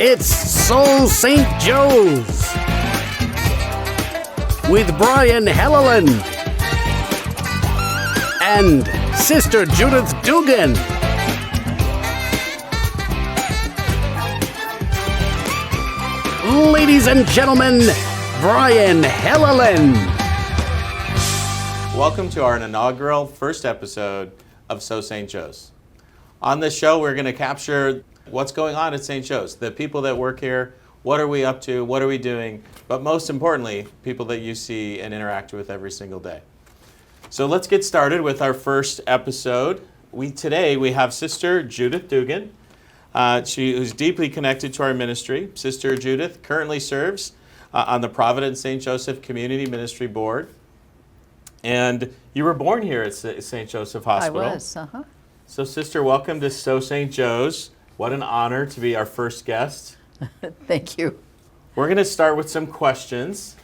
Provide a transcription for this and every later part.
It's Soul St. Joe's with Brian Helleland and Sister Judith Dugan. Ladies and gentlemen, Brian Helleland. Welcome to our inaugural first episode of So St. Joe's. On this show, we're going to capture what's going on at St. Joe's, the people that work here, what are we up to, what are we doing, but most importantly, people that you see and interact with every single day. So let's get started with our first episode. Today we have Sister Judith Dugan, who's deeply connected to our ministry. Sister Judith currently serves on the Providence St. Joseph Community Ministry Board. And you were born here at St. Joseph Hospital. I was, So, Sister, welcome to So St. Joe's. What an honor to be our first guest. Thank you. We're going to start with some questions.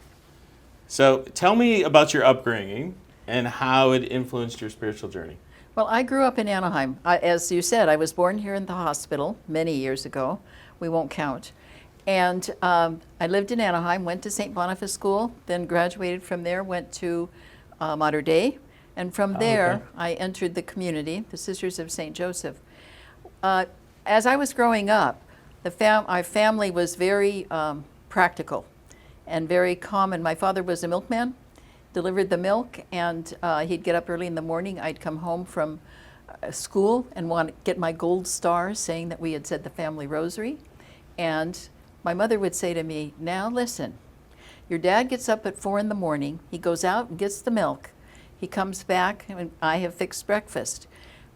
So, tell me about your upbringing and how it influenced your spiritual journey. Well, I grew up in Anaheim. As you said, I was born here in the hospital many years ago. We won't count. And I lived in Anaheim, went to St. Boniface School, then graduated from there, went to Mater Dei. And from there, I entered the community, the Sisters of St. Joseph. As I was growing up, our family was very practical and very common. My father was a milkman, delivered the milk, and he'd get up early in the morning. I'd come home from school and want to get my gold star saying that we had said the family rosary. And my mother would say to me, "Now listen, your dad gets up at 4 in the morning, he goes out and gets the milk. He comes back and I have fixed breakfast.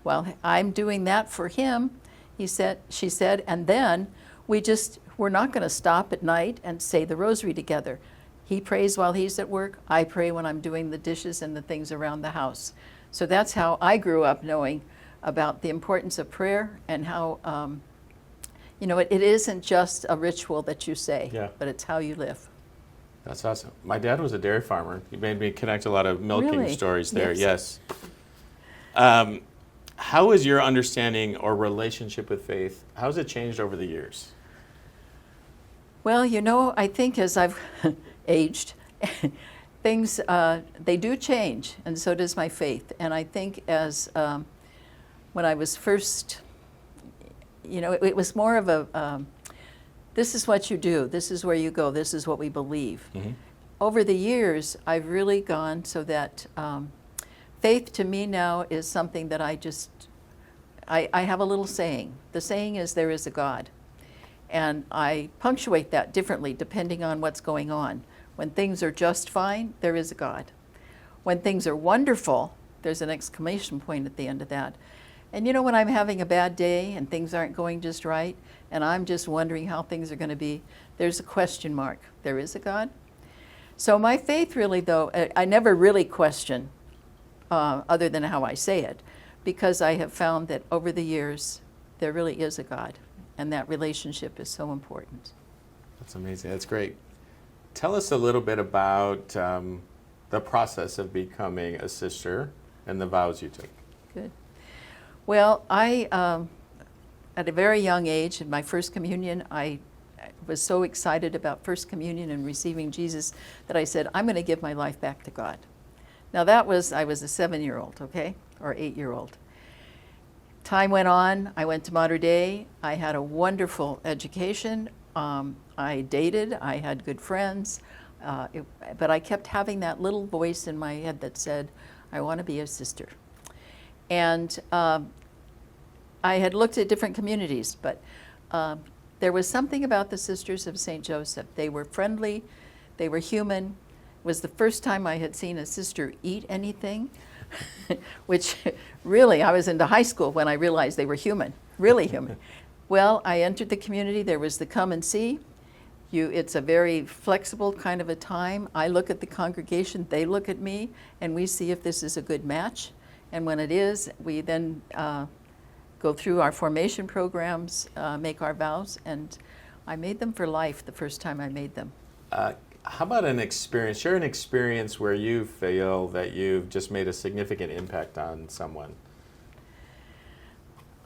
Well, I'm doing that for him," she said, and then we're not going to stop at night and say the rosary together. He prays while he's at work. I pray when I'm doing the dishes and the things around the house. So that's how I grew up, knowing about the importance of prayer and how, it isn't just a ritual that you say, but it's how you live. That's awesome. My dad was a dairy farmer. He made me connect a lot of milking stories there. Yes. How is your understanding or relationship with faith, how has it changed over the years? Well, I think as I've aged, things, they do change, and so does my faith. And I think as when I was first, it was more of a, this is what you do, this is where you go, this is what we believe. Mm-hmm. Over the years, I've really gone so that faith to me now is something that I have a little saying. The saying is, there is a God. And I punctuate that differently depending on what's going on. When things are just fine, there is a God. When things are wonderful, there's an exclamation point at the end of that. And when I'm having a bad day and things aren't going just right, and I'm just wondering how things are going to be, there's a question mark. There is a God. So my faith really, though, I never really question other than how I say it, because I have found that over the years, there really is a God, and that relationship is so important. That's amazing. That's great. Tell us a little bit about the process of becoming a sister and the vows you took. Good. Well, I, at a very young age, in my first communion, I was so excited about First Communion and receiving Jesus that I said, I'm going to give my life back to God. Now I was a 7-year-old, okay, or 8-year-old. Time went on, I went to Mater Dei, I had a wonderful education, I dated, I had good friends, but I kept having that little voice in my head that said, I want to be a sister. And I had looked at different communities, but there was something about the Sisters of St. Joseph. They were friendly, they were human. It was the first time I had seen a sister eat anything, which really, I was into high school when I realized they were human, really human. Well, I entered the community, there was the come and see. It's a very flexible kind of a time. I look at the congregation, they look at me, and we see if this is a good match. And when it is, we then go through our formation programs, make our vows, and I made them for life the first time I made them. How about an experience? Share an experience where you feel that you've just made a significant impact on someone.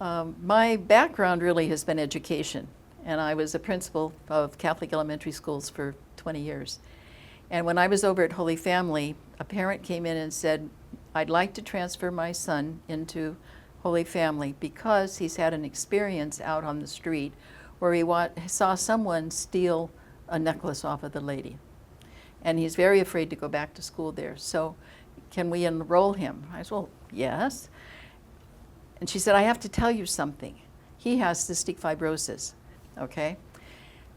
My background really has been education, and I was a principal of Catholic elementary schools for 20 years. And when I was over at Holy Family, a parent came in and said, I'd like to transfer my son into Holy Family because he's had an experience out on the street where he saw someone steal a necklace off of the lady. And he's very afraid to go back to school there. So can we enroll him? I said, well, yes. And she said, I have to tell you something. He has cystic fibrosis, okay?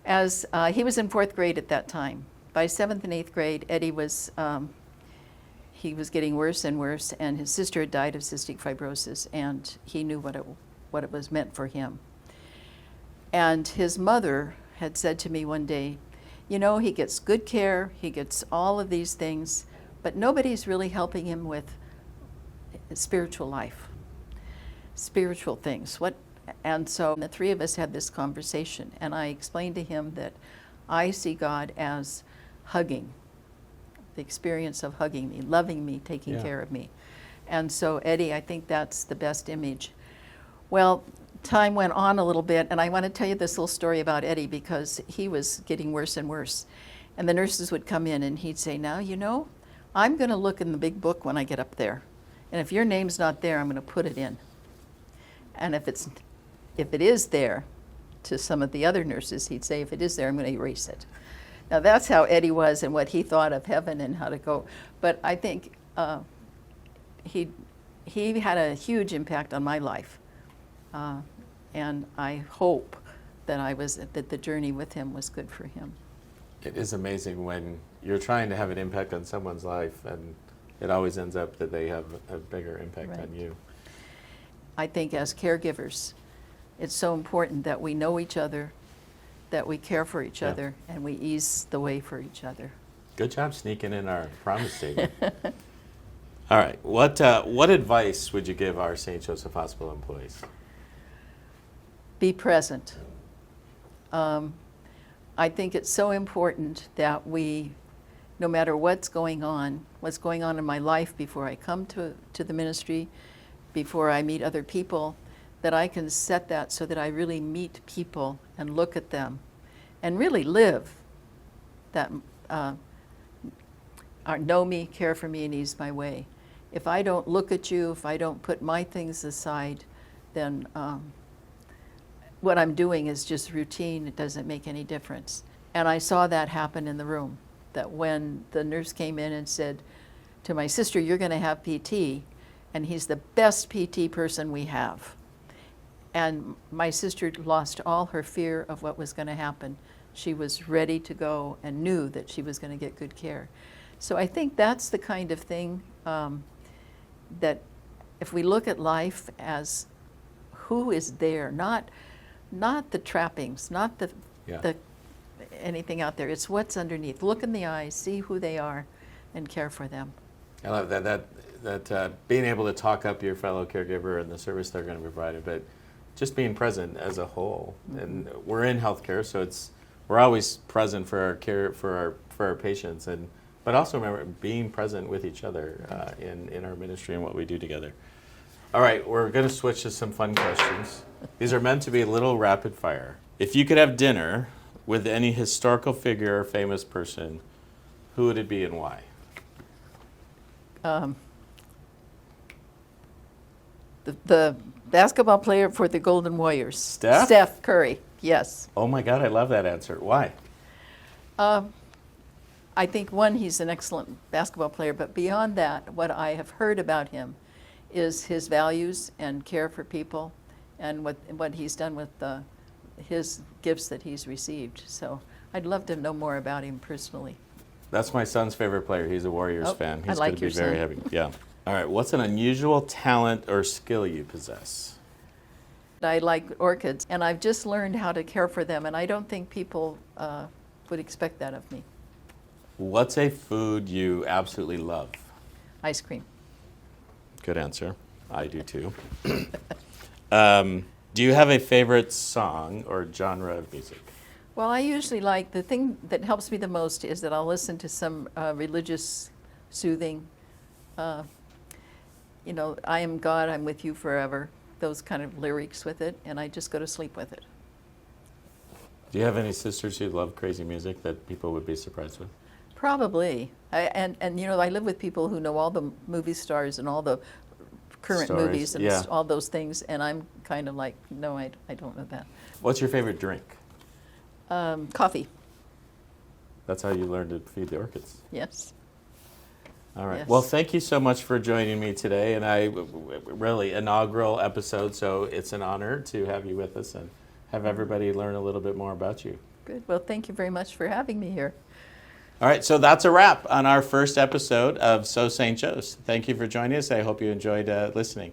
As he was in 4th grade at that time. By 7th and 8th grade, Eddie was, he was getting worse and worse, and his sister had died of cystic fibrosis, and he knew what it was meant for him. And his mother had said to me one day, you know, he gets good care, he gets all of these things, but nobody's really helping him with spiritual life, spiritual things. And so the three of us had this conversation, and I explained to him that I see God as hugging, the experience of hugging me, loving me, taking care of me. And so, Eddie, I think that's the best image. Well, time went on a little bit, and I want to tell you this little story about Eddie because he was getting worse and worse. And the nurses would come in, and he'd say, now, you know, I'm going to look in the big book when I get up there. And if your name's not there, I'm going to put it in. And if it is there, to some of the other nurses, he'd say, if it is there, I'm going to erase it. Now, that's how Eddie was and what he thought of heaven and how to go. But I think he had a huge impact on my life. And I hope that the journey with him was good for him. It is amazing when you're trying to have an impact on someone's life, and it always ends up that they have a bigger impact on you. I think as caregivers, it's so important that we know each other, that we care for each other, and we ease the way for each other. Good job sneaking in our promise statement. All right, what advice would you give our St. Joseph Hospital employees? Be present. I think it's so important that we, no matter what's going on in my life before I come to the ministry, before I meet other people, that I can set that so that I really meet people and look at them and really live that, know me, care for me, and ease my way. If I don't look at you, if I don't put my things aside, then what I'm doing is just routine. It doesn't make any difference. And I saw that happen in the room, that when the nurse came in and said to my sister, you're going to have PT, and he's the best PT person we have. And my sister lost all her fear of what was going to happen. She was ready to go and knew that she was going to get good care. So I think that's the kind of thing that if we look at life as who is there, not the trappings, not the anything out there. It's what's underneath. Look in the eyes, see who they are, and care for them. I love that being able to talk up your fellow caregiver and the service they're going to provide, but just being present as a whole. Mm-hmm. And we're in healthcare, so we're always present for our care for our patients, but also remember being present with each other in our ministry and what we do together. All right, we're going to switch to some fun questions. These are meant to be a little rapid fire. If you could have dinner with any historical figure or famous person, who would it be and why? The basketball player for the Golden Warriors. Steph Curry, yes. Oh my God, I love that answer. Why? I think, one, he's an excellent basketball player, but beyond that, what I have heard about him is his values and care for people and what he's done with his gifts that he's received. So I'd love to know more about him personally. That's my son's favorite player. He's a Warriors fan. He's going to be very happy. Yeah. All right. What's an unusual talent or skill you possess? I like orchids, and I've just learned how to care for them, and I don't think people would expect that of me. What's a food you absolutely love? Ice cream. Good answer. I do too. Do you have a favorite song or genre of music? Well, I usually like, the thing that helps me the most is that I'll listen to some religious soothing, I am God, I'm with you forever, those kind of lyrics with it, and I just go to sleep with it. Do you have any sisters who love crazy music that people would be surprised with? Probably. And you know, I live with people who know all the movie stars and all the current Stories, movies and yeah. all those things, and I'm kind of like, no, I don't know that. What's your favorite drink? Coffee, That's how you learned to feed the orchids. yes. All right. Yes. Well, thank you so much for joining me today, and really inaugural episode, so it's an honor to have you with us and have everybody learn a little bit more about you. Good. Well, thank you very much for having me here. All right, so that's a wrap on our first episode of So St. Joe's. Thank you for joining us. I hope you enjoyed listening.